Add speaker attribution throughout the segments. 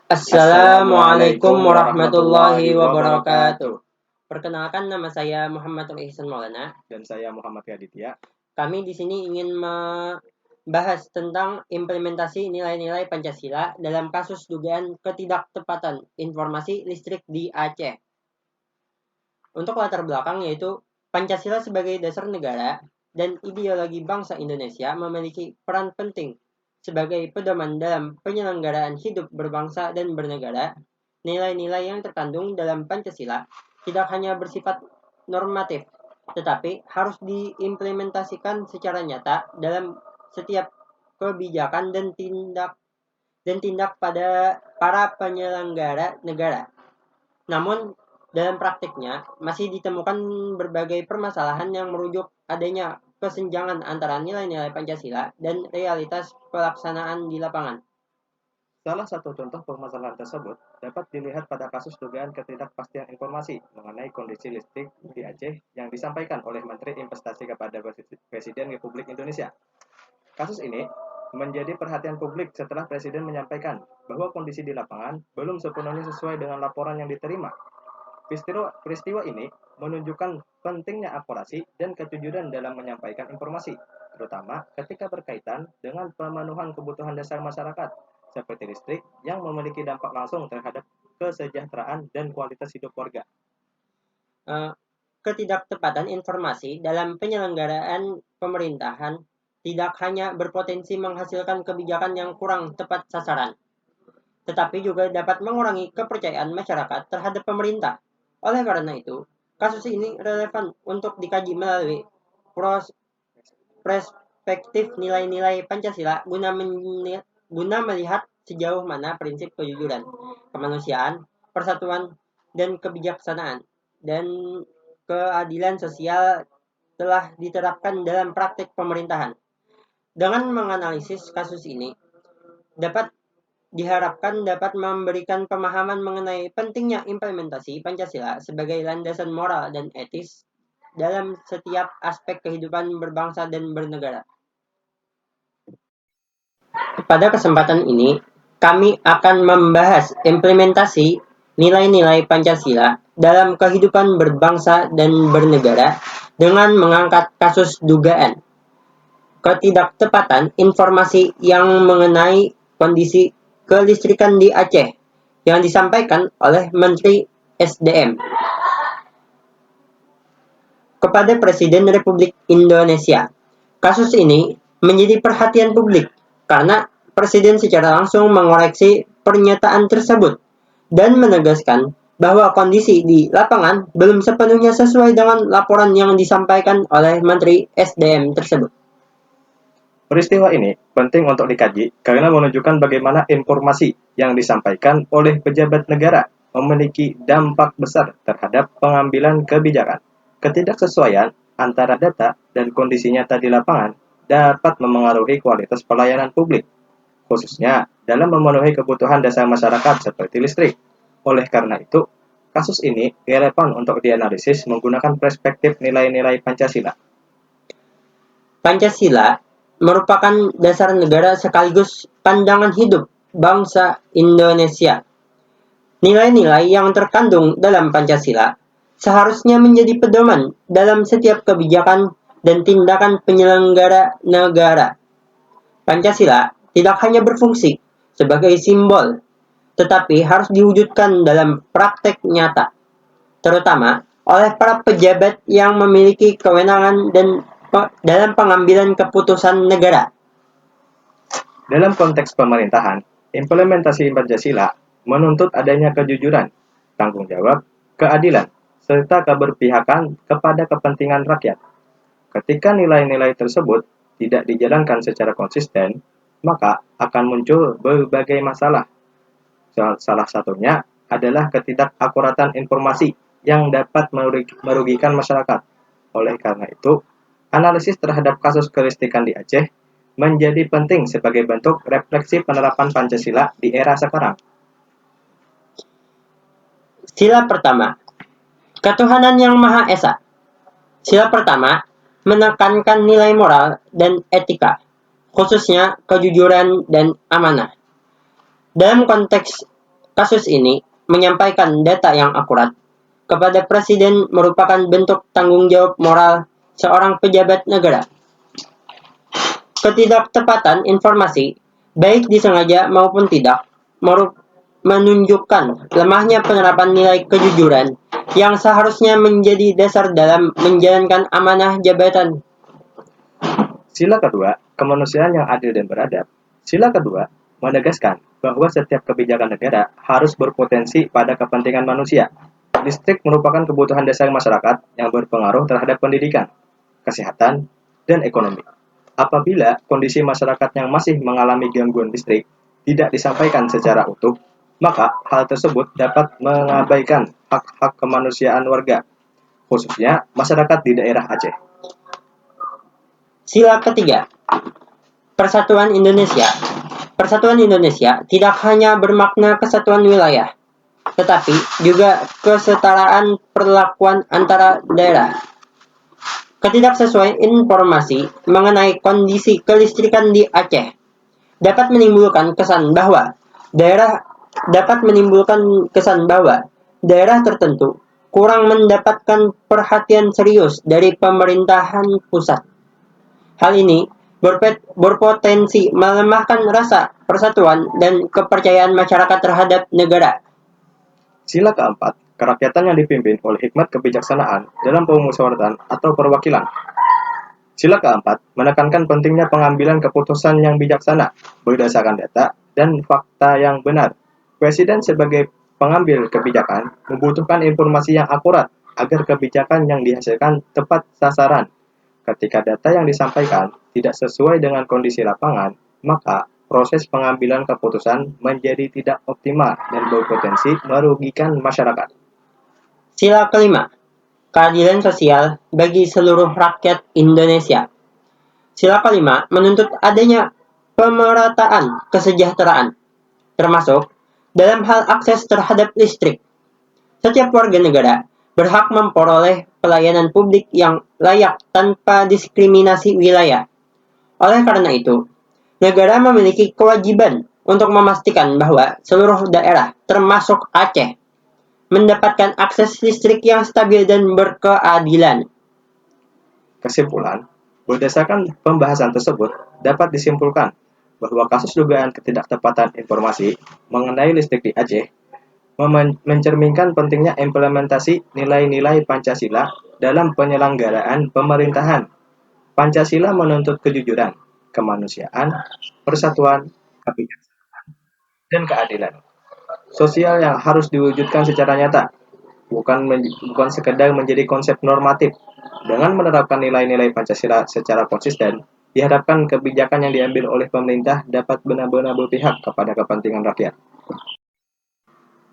Speaker 1: Assalamualaikum warahmatullahi wabarakatuh. Perkenalkan, nama saya Muhammad Ihsan Maulana.
Speaker 2: Dan saya Muhammad Aditya.
Speaker 1: Kami di sini ingin membahas tentang implementasi nilai-nilai Pancasila dalam kasus dugaan ketidaktepatan informasi listrik di Aceh. Untuk latar belakang yaitu Pancasila sebagai dasar negara dan ideologi bangsa Indonesia memiliki peran penting sebagai pedoman dalam penyelenggaraan hidup berbangsa dan bernegara. Nilai-nilai yang terkandung dalam Pancasila tidak hanya bersifat normatif, tetapi harus diimplementasikan secara nyata dalam setiap kebijakan dan tindak pada para penyelenggara negara. Namun dalam praktiknya masih ditemukan berbagai permasalahan yang merujuk adanya kesenjangan antara nilai-nilai Pancasila dan realitas pelaksanaan di lapangan.
Speaker 2: Salah satu contoh permasalahan tersebut dapat dilihat pada kasus dugaan ketidakpastian informasi mengenai kondisi listrik di Aceh yang disampaikan oleh Menteri Investasi kepada Presiden Republik Indonesia. Kasus ini menjadi perhatian publik setelah Presiden menyampaikan bahwa kondisi di lapangan belum sepenuhnya sesuai dengan laporan yang diterima. Peristiwa ini menunjukkan pentingnya akurasi dan kejujuran dalam menyampaikan informasi, terutama ketika berkaitan dengan pemenuhan kebutuhan dasar masyarakat, seperti listrik yang memiliki dampak langsung terhadap kesejahteraan dan kualitas hidup warga.
Speaker 1: Ketidaktepatan informasi dalam penyelenggaraan pemerintahan tidak hanya berpotensi menghasilkan kebijakan yang kurang tepat sasaran, tetapi juga dapat mengurangi kepercayaan masyarakat terhadap pemerintah. Oleh karena itu, kasus ini relevan untuk dikaji melalui perspektif nilai-nilai Pancasila guna melihat sejauh mana prinsip kejujuran, kemanusiaan, persatuan, dan kebijaksanaan dan keadilan sosial telah diterapkan dalam praktik pemerintahan. Dengan menganalisis kasus ini, diharapkan dapat memberikan pemahaman mengenai pentingnya implementasi Pancasila sebagai landasan moral dan etis dalam setiap aspek kehidupan berbangsa dan bernegara. Pada kesempatan ini, kami akan membahas implementasi nilai-nilai Pancasila dalam kehidupan berbangsa dan bernegara dengan mengangkat kasus dugaan ketidaktepatan informasi yang mengenai kondisi kelistrikan di Aceh yang disampaikan oleh Menteri SDM kepada Presiden Republik Indonesia. Kasus ini menjadi perhatian publik karena Presiden secara langsung mengoreksi pernyataan tersebut dan menegaskan bahwa kondisi di lapangan belum sepenuhnya sesuai dengan laporan yang disampaikan oleh Menteri SDM tersebut.
Speaker 2: Peristiwa ini penting untuk dikaji karena menunjukkan bagaimana informasi yang disampaikan oleh pejabat negara memiliki dampak besar terhadap pengambilan kebijakan. Ketidaksesuaian antara data dan kondisi nyata di lapangan dapat memengaruhi kualitas pelayanan publik, khususnya dalam memenuhi kebutuhan dasar masyarakat seperti listrik. Oleh karena itu, kasus ini relevan untuk dianalisis menggunakan perspektif nilai-nilai Pancasila.
Speaker 1: Pancasila merupakan dasar negara sekaligus pandangan hidup bangsa Indonesia. Nilai-nilai yang terkandung dalam Pancasila seharusnya menjadi pedoman dalam setiap kebijakan dan tindakan penyelenggara negara. Pancasila tidak hanya berfungsi sebagai simbol, tetapi harus diwujudkan dalam praktek nyata, terutama oleh para pejabat yang memiliki kewenangan dan dalam pengambilan keputusan negara.
Speaker 2: Dalam konteks pemerintahan, implementasi Pancasila menuntut adanya kejujuran, tanggung jawab, keadilan, serta keberpihakan kepada kepentingan rakyat. Ketika nilai-nilai tersebut tidak dijalankan secara konsisten, maka akan muncul berbagai masalah. Salah satunya adalah ketidakakuratan informasi yang dapat merugikan masyarakat. Oleh karena itu, analisis terhadap kasus kelistrikan di Aceh menjadi penting sebagai bentuk refleksi penerapan Pancasila di era sekarang.
Speaker 1: Sila pertama, ketuhanan yang Maha Esa. Sila pertama menekankan nilai moral dan etika, khususnya kejujuran dan amanah. Dalam konteks kasus ini menyampaikan data yang akurat kepada Presiden merupakan bentuk tanggung jawab moral seorang pejabat negara. Ketidaktepatan informasi, baik disengaja maupun tidak, menunjukkan lemahnya penerapan nilai kejujuran yang seharusnya menjadi dasar dalam menjalankan amanah jabatan.
Speaker 2: Sila kedua, kemanusiaan yang adil dan beradab. Sila kedua, menegaskan bahwa setiap kebijakan negara harus berpotensi pada kepentingan manusia. Listrik merupakan kebutuhan dasar masyarakat yang berpengaruh terhadap pendidikan, kesehatan, dan ekonomi. Apabila kondisi masyarakat yang masih mengalami gangguan listrik tidak disampaikan secara utuh, maka hal tersebut dapat mengabaikan hak-hak kemanusiaan warga, khususnya masyarakat di daerah Aceh.
Speaker 1: Sila ketiga, Persatuan Indonesia. Persatuan Indonesia tidak hanya bermakna kesatuan wilayah, tetapi juga kesetaraan perlakuan antara daerah. Ketidaksesuaian informasi mengenai kondisi kelistrikan di Aceh dapat menimbulkan kesan bahwa daerah tertentu kurang mendapatkan perhatian serius dari pemerintahan pusat. Hal ini berpotensi melemahkan rasa persatuan dan kepercayaan masyarakat terhadap negara.
Speaker 2: Sila keempat, kerakyatan yang dipimpin oleh hikmat kebijaksanaan dalam pemusyawaratan atau perwakilan. Sila keempat, menekankan pentingnya pengambilan keputusan yang bijaksana berdasarkan data dan fakta yang benar. Presiden sebagai pengambil kebijakan membutuhkan informasi yang akurat agar kebijakan yang dihasilkan tepat sasaran. Ketika data yang disampaikan tidak sesuai dengan kondisi lapangan, maka proses pengambilan keputusan menjadi tidak optimal dan berpotensi merugikan masyarakat.
Speaker 1: Sila kelima, keadilan sosial bagi seluruh rakyat Indonesia. Sila kelima menuntut adanya pemerataan kesejahteraan, termasuk dalam hal akses terhadap listrik. Setiap warga negara berhak memperoleh pelayanan publik yang layak tanpa diskriminasi wilayah. Oleh karena itu, negara memiliki kewajiban untuk memastikan bahwa seluruh daerah, termasuk Aceh, mendapatkan akses listrik yang stabil dan berkeadilan.
Speaker 2: Kesimpulan, berdasarkan pembahasan tersebut, dapat disimpulkan bahwa kasus dugaan ketidaktepatan informasi mengenai listrik di Aceh mencerminkan pentingnya implementasi nilai-nilai Pancasila dalam penyelenggaraan pemerintahan. Pancasila menuntut kejujuran, kemanusiaan, persatuan, kebijaksanaan, dan keadilan sosial yang harus diwujudkan secara nyata, bukan sekedar menjadi konsep normatif. Dengan menerapkan nilai-nilai Pancasila secara konsisten, diharapkan kebijakan yang diambil oleh pemerintah dapat benar-benar berpihak kepada kepentingan rakyat.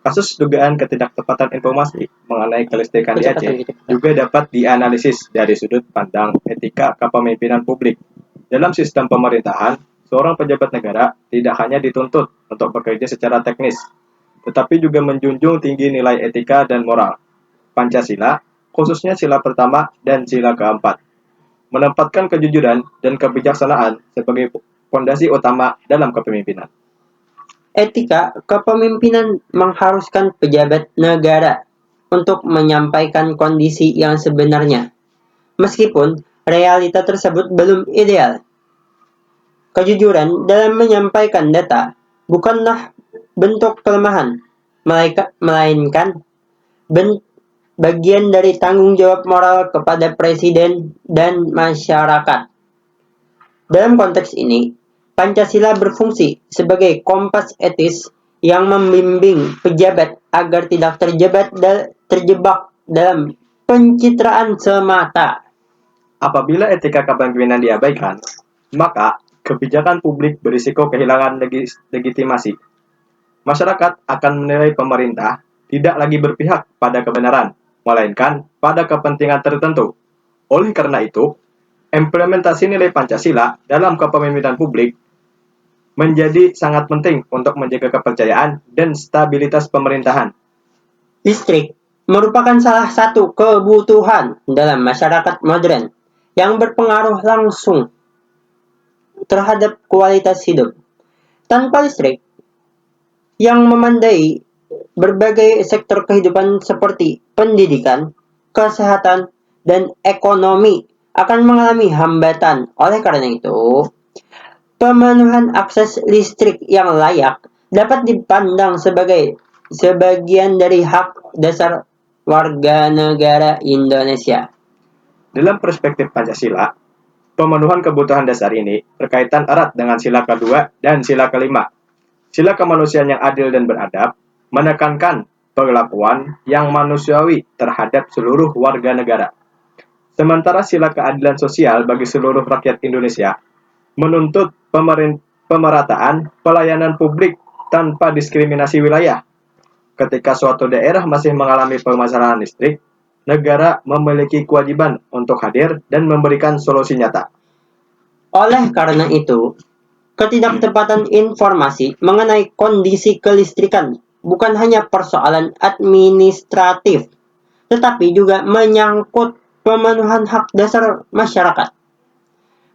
Speaker 2: Kasus dugaan ketidaktepatan informasi mengenai kelistrikan di Aceh juga dapat dianalisis dari sudut pandang etika kepemimpinan publik. Dalam sistem pemerintahan, seorang pejabat negara tidak hanya dituntut untuk bekerja secara teknis, tetapi juga menjunjung tinggi nilai etika dan moral. Pancasila, khususnya sila pertama dan sila keempat, menempatkan kejujuran dan kebijaksanaan sebagai fondasi utama dalam kepemimpinan.
Speaker 1: Etika kepemimpinan mengharuskan pejabat negara untuk menyampaikan kondisi yang sebenarnya, meskipun realita tersebut belum ideal. Kejujuran dalam menyampaikan data bukanlah bentuk kelemahan, melainkan bagian dari tanggung jawab moral kepada presiden dan masyarakat. Dalam konteks ini, Pancasila berfungsi sebagai kompas etis yang membimbing pejabat agar tidak terjebak dalam pencitraan semata.
Speaker 2: Apabila etika kepemimpinan diabaikan, maka kebijakan publik berisiko kehilangan legitimasi. Masyarakat akan menilai pemerintah tidak lagi berpihak pada kebenaran, melainkan pada kepentingan tertentu. Oleh karena itu, implementasi nilai Pancasila dalam kepemimpinan publik menjadi sangat penting untuk menjaga kepercayaan dan stabilitas pemerintahan.
Speaker 1: Listrik merupakan salah satu kebutuhan dalam masyarakat modern yang berpengaruh langsung terhadap kualitas hidup. Tanpa listrik yang memadai berbagai sektor kehidupan seperti pendidikan, kesehatan, dan ekonomi akan mengalami hambatan. Oleh karena itu, pemenuhan akses listrik yang layak dapat dipandang sebagai sebagian dari hak dasar warga negara Indonesia.
Speaker 2: Dalam perspektif Pancasila, pemenuhan kebutuhan dasar ini berkaitan erat dengan sila kedua dan sila kelima. Sila kemanusiaan yang adil dan beradab menekankan perlakuan yang manusiawi terhadap seluruh warga negara. Sementara sila keadilan sosial bagi seluruh rakyat Indonesia menuntut pemerataan pelayanan publik tanpa diskriminasi wilayah. Ketika suatu daerah masih mengalami permasalahan listrik, negara memiliki kewajiban untuk hadir dan memberikan solusi nyata.
Speaker 1: Oleh karena itu, ketidaktepatan informasi mengenai kondisi kelistrikan bukan hanya persoalan administratif, tetapi juga menyangkut pemenuhan hak dasar masyarakat.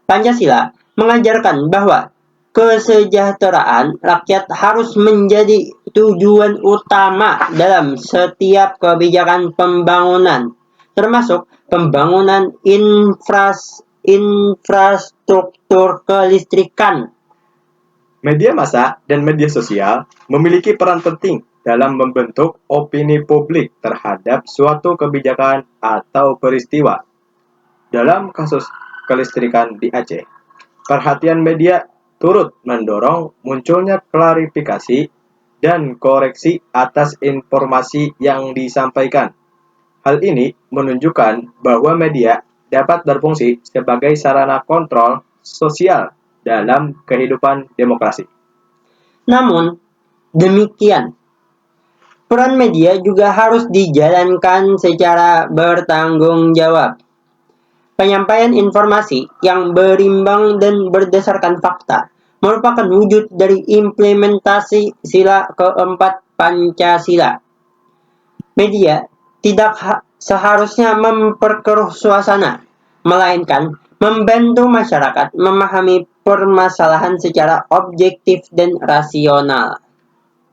Speaker 1: Pancasila mengajarkan bahwa kesejahteraan rakyat harus menjadi tujuan utama dalam setiap kebijakan pembangunan, termasuk pembangunan infrastruktur kelistrikan.
Speaker 2: Media massa dan media sosial memiliki peran penting dalam membentuk opini publik terhadap suatu kebijakan atau peristiwa. Dalam kasus kelistrikan di Aceh, perhatian media turut mendorong munculnya klarifikasi dan koreksi atas informasi yang disampaikan. Hal ini menunjukkan bahwa media dapat berfungsi sebagai sarana kontrol sosial dalam kehidupan demokrasi.
Speaker 1: Namun, demikian, peran media juga harus dijalankan secara bertanggung jawab. Penyampaian informasi yang berimbang dan berdasarkan fakta merupakan wujud dari implementasi sila keempat Pancasila. Media tidak seharusnya memperkeruh suasana, melainkan membantu masyarakat memahami permasalahan secara objektif dan rasional.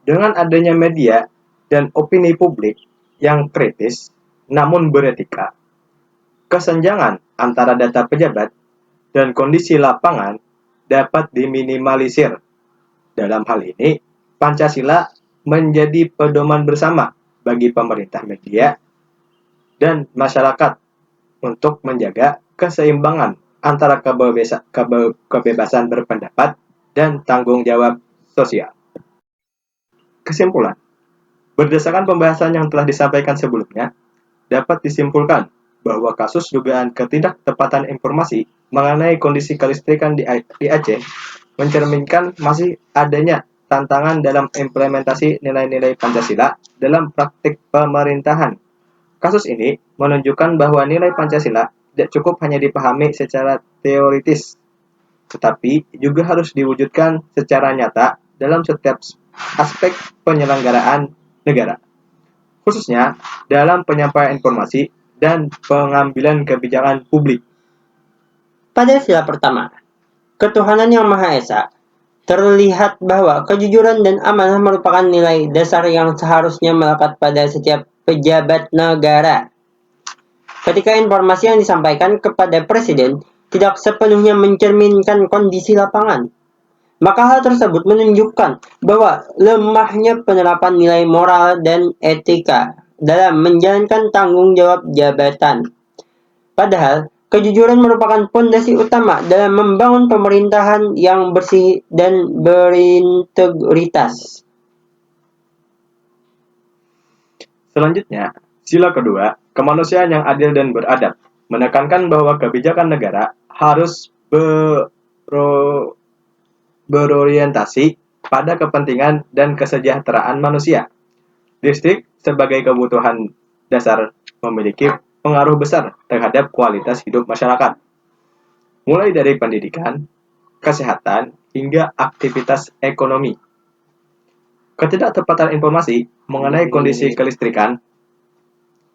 Speaker 2: Dengan adanya media dan opini publik yang kritis namun beretika, kesenjangan antara data pejabat dan kondisi lapangan dapat diminimalisir. Dalam hal ini, Pancasila menjadi pedoman bersama bagi pemerintah, media, dan masyarakat untuk menjaga keseimbangan antara kebebasan berpendapat dan tanggung jawab sosial. Kesimpulan, berdasarkan pembahasan yang telah disampaikan sebelumnya, dapat disimpulkan bahwa kasus dugaan ketidaktepatan informasi mengenai kondisi kelistrikan di Aceh mencerminkan masih adanya tantangan dalam implementasi nilai-nilai Pancasila dalam praktik pemerintahan. Kasus ini menunjukkan bahwa nilai Pancasila tidak cukup hanya dipahami secara teoritis, tetapi juga harus diwujudkan secara nyata dalam setiap aspek penyelenggaraan negara, khususnya dalam penyampaian informasi dan pengambilan kebijakan publik.
Speaker 1: Pada sila pertama, ketuhanan yang Maha Esa, terlihat bahwa kejujuran dan amanah merupakan nilai dasar yang seharusnya melekat pada setiap pejabat negara. Ketika informasi yang disampaikan kepada Presiden tidak sepenuhnya mencerminkan kondisi lapangan, maka hal tersebut menunjukkan bahwa lemahnya penerapan nilai moral dan etika dalam menjalankan tanggung jawab jabatan. Padahal, kejujuran merupakan fondasi utama dalam membangun pemerintahan yang bersih dan berintegritas.
Speaker 2: Selanjutnya, sila kedua, kemanusiaan yang adil dan beradab, menekankan bahwa kebijakan negara harus berorientasi pada kepentingan dan kesejahteraan manusia. Listrik sebagai kebutuhan dasar memiliki pengaruh besar terhadap kualitas hidup masyarakat, mulai dari pendidikan, kesehatan, hingga aktivitas ekonomi. Ketidaktepatan informasi mengenai kondisi kelistrikan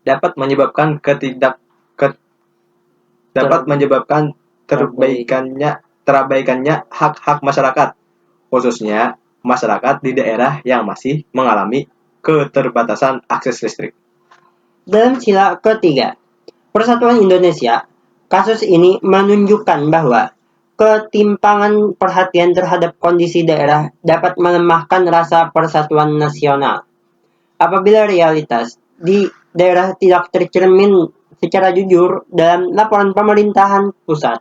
Speaker 2: dapat menyebabkan terabaikannya hak-hak masyarakat, khususnya masyarakat di daerah yang masih mengalami keterbatasan akses listrik.
Speaker 1: Dalam sila ketiga, Persatuan Indonesia, kasus ini menunjukkan bahwa ketimpangan perhatian terhadap kondisi daerah dapat melemahkan rasa persatuan nasional. Apabila realitas di daerah tidak tercermin secara jujur dalam laporan pemerintahan pusat,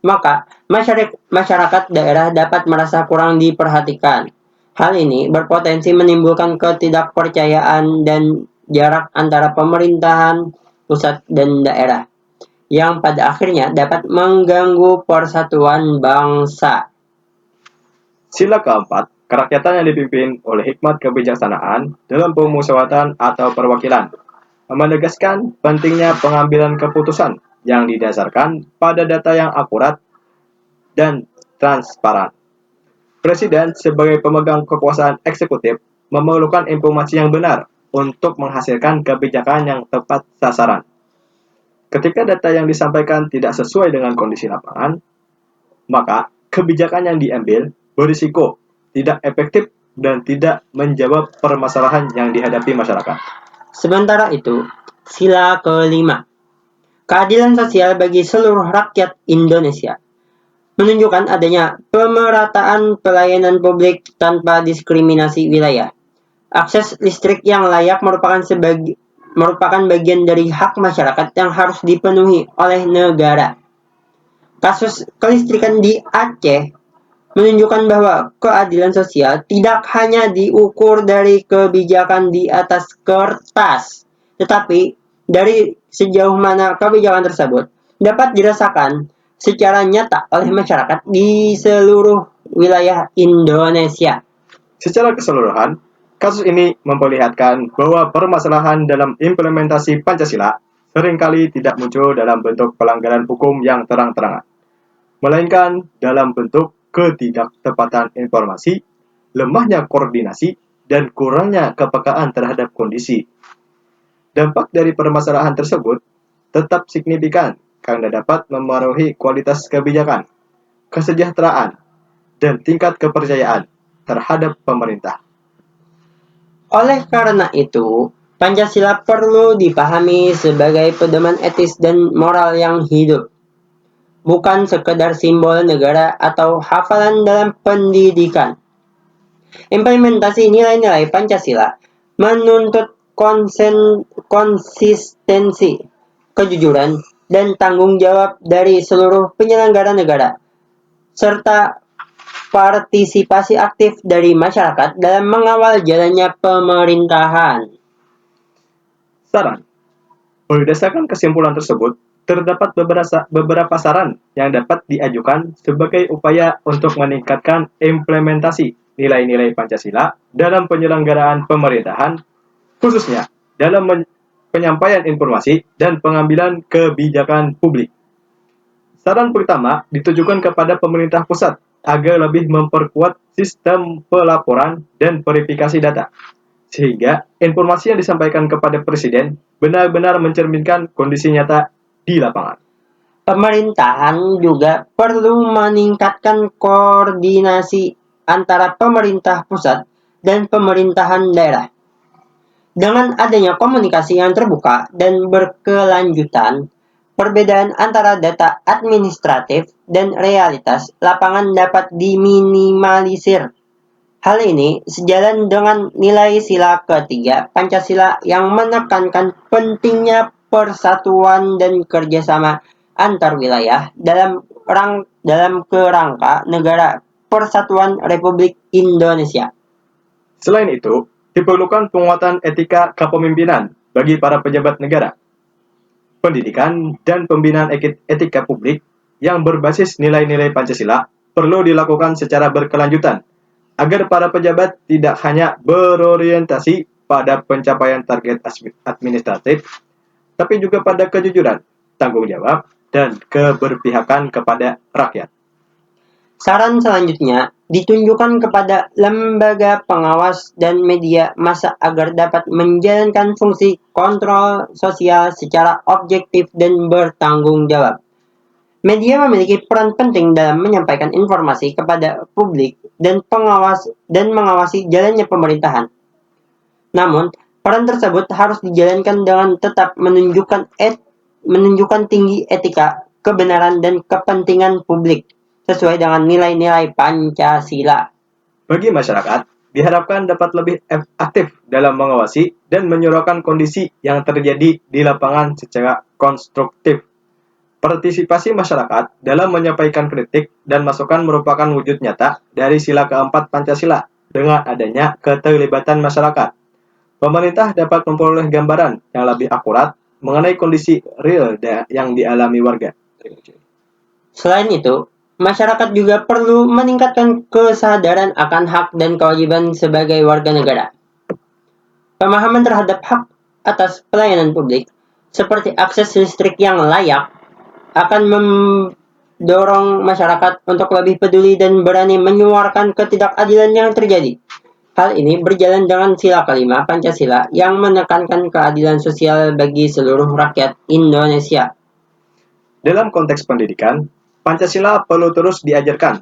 Speaker 1: maka masyarakat daerah dapat merasa kurang diperhatikan. Hal ini berpotensi menimbulkan ketidakpercayaan dan jarak antara pemerintahan pusat dan daerah, yang pada akhirnya dapat mengganggu persatuan bangsa.
Speaker 2: Sila keempat, kerakyatan yang dipimpin oleh hikmat kebijaksanaan dalam pemusyawaratan atau perwakilan, menegaskan pentingnya pengambilan keputusan yang didasarkan pada data yang akurat dan transparan. Presiden sebagai pemegang kekuasaan eksekutif memerlukan informasi yang benar untuk menghasilkan kebijakan yang tepat sasaran. Ketika data yang disampaikan tidak sesuai dengan kondisi lapangan, maka kebijakan yang diambil berisiko tidak efektif dan tidak menjawab permasalahan yang dihadapi masyarakat.
Speaker 1: Sementara itu, sila kelima, keadilan sosial bagi seluruh rakyat Indonesia, menunjukkan adanya pemerataan pelayanan publik tanpa diskriminasi wilayah. Akses listrik yang layak merupakan bagian dari hak masyarakat yang harus dipenuhi oleh negara. Kasus kelistrikan di Aceh menunjukkan bahwa keadilan sosial tidak hanya diukur dari kebijakan di atas kertas, tetapi dari sejauh mana kebijakan tersebut dapat dirasakan secara nyata oleh masyarakat di seluruh wilayah Indonesia.
Speaker 2: Secara keseluruhan, kasus ini memperlihatkan bahwa permasalahan dalam implementasi Pancasila seringkali tidak muncul dalam bentuk pelanggaran hukum yang terang-terangan, melainkan dalam bentuk ketidaktepatan informasi, lemahnya koordinasi, dan kurangnya kepekaan terhadap kondisi. Dampak dari permasalahan tersebut tetap signifikan karena dapat memengaruhi kualitas kebijakan, kesejahteraan, dan tingkat kepercayaan terhadap pemerintah.
Speaker 1: Oleh karena itu, Pancasila perlu dipahami sebagai pedoman etis dan moral yang hidup, bukan sekedar simbol negara atau hafalan dalam pendidikan. Implementasi nilai-nilai Pancasila menuntut konsistensi, kejujuran, dan tanggung jawab dari seluruh penyelenggara negara, serta partisipasi aktif dari masyarakat dalam mengawal jalannya pemerintahan.
Speaker 2: Saran. Berdasarkan kesimpulan tersebut, terdapat beberapa saran yang dapat diajukan sebagai upaya untuk meningkatkan implementasi nilai-nilai Pancasila dalam penyelenggaraan pemerintahan, khususnya dalam penyampaian informasi dan pengambilan kebijakan publik. Saran pertama ditujukan kepada pemerintah pusat agar lebih memperkuat sistem pelaporan dan verifikasi data, sehingga informasi yang disampaikan kepada Presiden benar-benar mencerminkan kondisi nyata di lapangan.
Speaker 1: Pemerintahan juga perlu meningkatkan koordinasi antara pemerintah pusat dan pemerintahan daerah. Dengan adanya komunikasi yang terbuka dan berkelanjutan, perbedaan antara data administratif dan realitas lapangan dapat diminimalisir. Hal ini sejalan dengan nilai sila ketiga Pancasila yang menekankan pentingnya persatuan dan kerjasama antar wilayah dalam kerangka negara Persatuan Republik Indonesia.
Speaker 2: Selain itu, diperlukan penguatan etika kepemimpinan bagi para pejabat negara. Pendidikan dan pembinaan etika publik yang berbasis nilai-nilai Pancasila perlu dilakukan secara berkelanjutan agar para pejabat tidak hanya berorientasi pada pencapaian target administratif, tapi juga pada kejujuran, tanggung jawab, dan keberpihakan kepada rakyat.
Speaker 1: Saran selanjutnya ditunjukkan kepada lembaga pengawas dan media massa agar dapat menjalankan fungsi kontrol sosial secara objektif dan bertanggung jawab. Media memiliki peran penting dalam menyampaikan informasi kepada publik dan mengawasi jalannya pemerintahan. Namun, peran tersebut harus dijalankan dengan tetap menunjukkan tinggi etika, kebenaran, dan kepentingan publik sesuai dengan nilai-nilai Pancasila.
Speaker 2: Bagi masyarakat, diharapkan dapat lebih aktif dalam mengawasi dan menyuarakan kondisi yang terjadi di lapangan secara konstruktif. Partisipasi masyarakat dalam menyampaikan kritik dan masukan merupakan wujud nyata dari sila keempat Pancasila. Dengan adanya keterlibatan masyarakat, pemerintah dapat memperoleh gambaran yang lebih akurat mengenai kondisi real yang dialami warga.
Speaker 1: Selain itu, masyarakat juga perlu meningkatkan kesadaran akan hak dan kewajiban sebagai warga negara. Pemahaman terhadap hak atas pelayanan publik, seperti akses listrik yang layak, akan mendorong masyarakat untuk lebih peduli dan berani menyuarakan ketidakadilan yang terjadi. Hal ini berjalan dengan sila kelima Pancasila yang menekankan keadilan sosial bagi seluruh rakyat Indonesia.
Speaker 2: Dalam konteks pendidikan, Pancasila perlu terus diajarkan,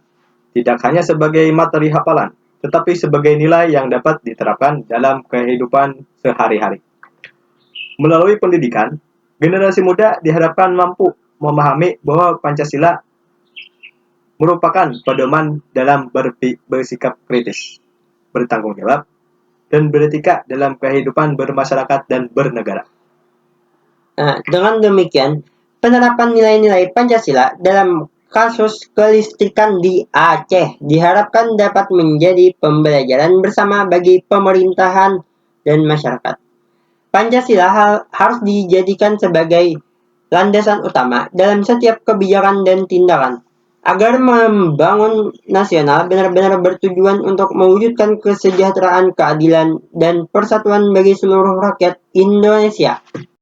Speaker 2: tidak hanya sebagai materi hafalan, tetapi sebagai nilai yang dapat diterapkan dalam kehidupan sehari-hari. Melalui pendidikan, generasi muda diharapkan mampu memahami bahwa Pancasila merupakan pedoman dalam bersikap kritis, bertanggung jawab, dan beretika dalam kehidupan bermasyarakat dan bernegara.
Speaker 1: Dengan demikian, penerapan nilai-nilai Pancasila dalam kasus kelistrikan di Aceh diharapkan dapat menjadi pembelajaran bersama bagi pemerintahan dan masyarakat. Pancasila harus dijadikan sebagai landasan utama dalam setiap kebijakan dan tindakan, agar membangun nasional benar-benar bertujuan untuk mewujudkan kesejahteraan, keadilan, dan persatuan bagi seluruh rakyat Indonesia.